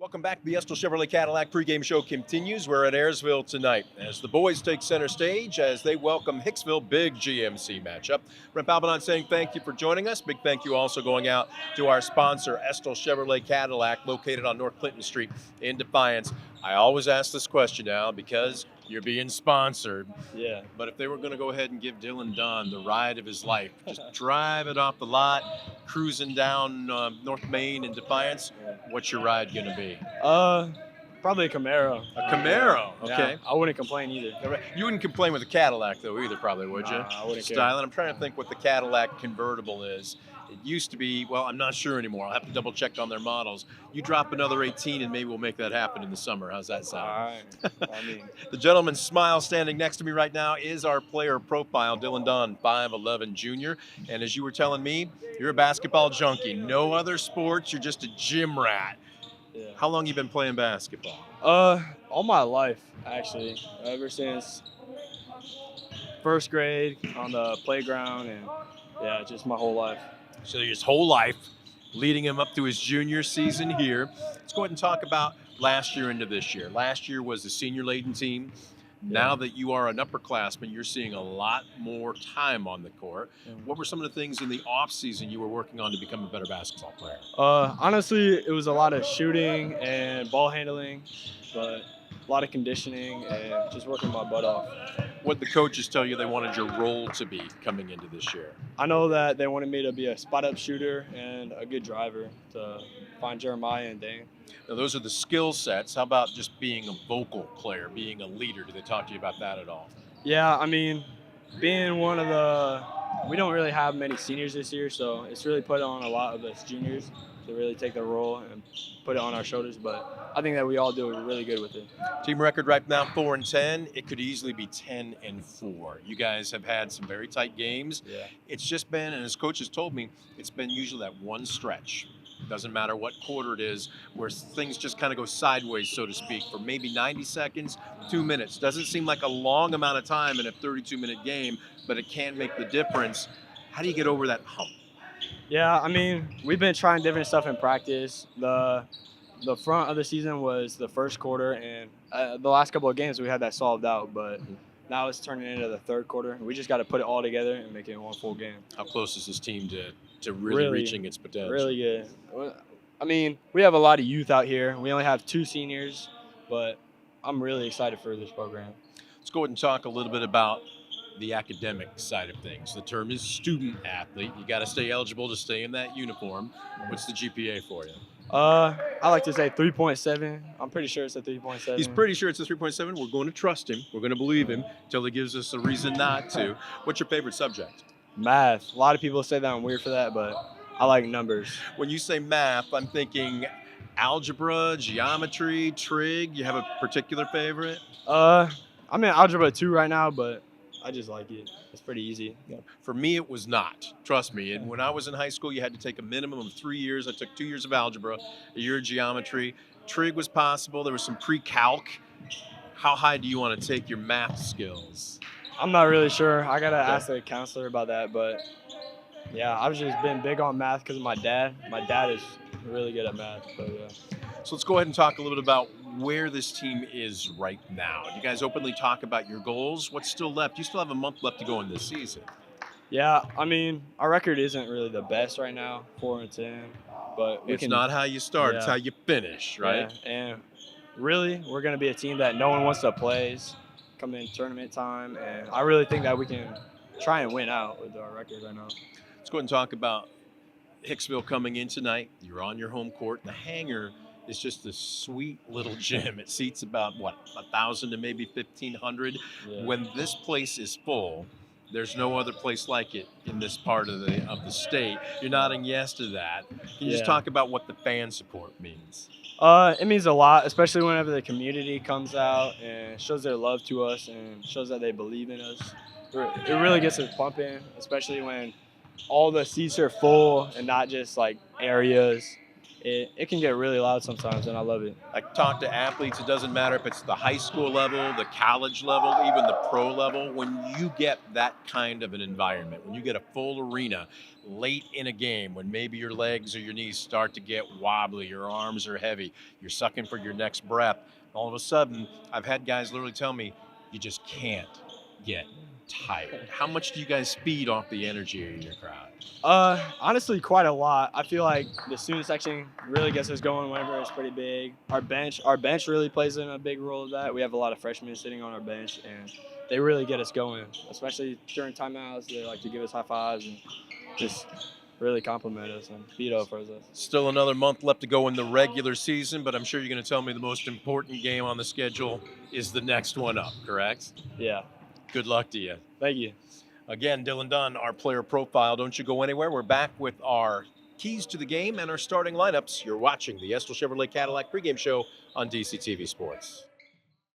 Welcome back. The Estill Chevrolet Cadillac pregame show continues. We're at Ayersville tonight as the boys take center stage as they welcome Hicksville. Big GMC matchup. Brent Palbinot saying thank you for joining us. Big thank you also going out to our sponsor, Estill Chevrolet Cadillac, located on North Clinton Street in Defiance. I always ask this question now because you're being sponsored. Yeah. But if they were going to go ahead and give Dylan Dunn the ride of his life, just drive it off the lot, cruising down North Main in Defiance, what's your ride going to be? Probably a Camaro. A Camaro, okay. Yeah, I wouldn't complain either. You wouldn't complain with a Cadillac, though, either, probably, would you? I wouldn't care. Styling. I'm trying to think what the Cadillac convertible is. It used to be, well, I'm not sure anymore. I'll have to double check on their models. You drop another 18 and maybe we'll make that happen in the summer. How's that sound? All right. The gentleman's smile standing next to me right now is our player profile, Dylan Dunn, 5'11" junior. And as you were telling me, you're a basketball junkie. No other sports. You're just a gym rat. Yeah. How long you been playing basketball? All my life, actually. Ever since first grade on the playground, and yeah, just my whole life. So his whole life, leading him up to his junior season here. Let's go ahead and talk about last year into this year. Last year was the senior-laden team. Now that you are an upperclassman, you're seeing a lot more time on the court. What were some of the things in the off-season you were working on to become a better basketball player? Honestly, it was a lot of shooting and ball handling, but a lot of conditioning and just working my butt off. What did the coaches tell you they wanted your role to be coming into this year? I know that they wanted me to be a spot-up shooter and a good driver to find Jeremiah and Dane. Now, those are the skill sets. How about just being a vocal player, being a leader? Did they talk to you about that at all? Yeah, I mean, being one of the – we don't really have many seniors this year, so it's really put on a lot of us juniors to really take the role and put it on our shoulders. But I think that we all do really good with it. Team record right now, 4-10. It could easily be 10-4. You guys have had some very tight games. Yeah. It's just been, and as coaches told me, it's been usually that one stretch. Doesn't matter what quarter it is, where things just kind of go sideways, so to speak, for maybe 90 seconds, 2 minutes. Doesn't seem like a long amount of time in a 32-minute game, but it can make the difference. How do you get over that hump? Yeah, I mean, we've been trying different stuff in practice. The front of the season was the first quarter, and the last couple of games we had that solved out, but now it's turning into the third quarter. We just got to put it all together and make it one full game. How close is this team to really reaching its potential? Really good. I mean, we have a lot of youth out here. We only have 2 seniors, but I'm really excited for this program. Let's go ahead and talk a little bit about the academic side of things. The term is student athlete. You got to stay eligible to stay in that uniform. What's the GPA for you? I like to say 3.7. I'm pretty sure it's a 3.7. He's pretty sure it's a 3.7. We're going to trust him. We're going to believe him until he gives us a reason not to. What's your favorite subject? Math. A lot of people say that I'm weird for that, but I like numbers. When you say math, I'm thinking algebra, geometry, trig. You have a particular favorite? I'm in algebra 2 right now, but I just like it. It's pretty easy. For me, it was not. Trust me. And when I was in high school, you had to take a minimum of 3 years. I took 2 years of algebra, a year of geometry. Trig was possible. There was some pre-calc. How high do you want to take your math skills? I'm not really sure. I got to ask the counselor about that. But, yeah, I've just been big on math because of my dad. My dad is really good at math. So, yeah. So let's go ahead and talk a little bit about where this team is right now. You guys openly talk about your goals. What's still left? You still have a month left to go in this season. Yeah, I mean, our record isn't really the best right now, 4-10. But it's not how you start, it's how you finish, right? Yeah, and really, we're going to be a team that no one wants to play come in tournament time. And I really think that we can try and win out with our record right now. Let's go ahead and talk about Hicksville coming in tonight. You're on your home court. The hangar is just a sweet little gym. It seats about, 1,000 to maybe 1,500. Yeah. When this place is full, there's no other place like it in this part of the state. You're nodding yes to that. Can you just talk about what the fan support means? It means a lot, especially whenever the community comes out and shows their love to us and shows that they believe in us. It really gets us pumping, especially when all the seats are full and not just like areas. it can get really loud sometimes, and I love it. I talk to athletes, it doesn't matter if it's the high school level, the college level, even the pro level. When you get that kind of an environment, when you get a full arena late in a game, when maybe your legs or your knees start to get wobbly, your arms are heavy, you're sucking for your next breath, all of a sudden, I've had guys literally tell me, you just can't get tired. How much do you guys feed off the energy of your crowd? Honestly, quite a lot. I feel like the student section really gets us going whenever it's pretty big. Our bench really plays in a big role of that. We have a lot of freshmen sitting on our bench, and they really get us going, especially during timeouts. They like to give us high fives and just really compliment us and beat up for us. Still another month left to go in the regular season, but I'm sure you're going to tell me the most important game on the schedule is the next one up, correct? Yeah. Good luck to you. Thank you. Again, Dylan Dunn, our player profile. Don't you go anywhere. We're back with our keys to the game and our starting lineups. You're watching the Estel Chevrolet Cadillac pregame show on DCTV Sports.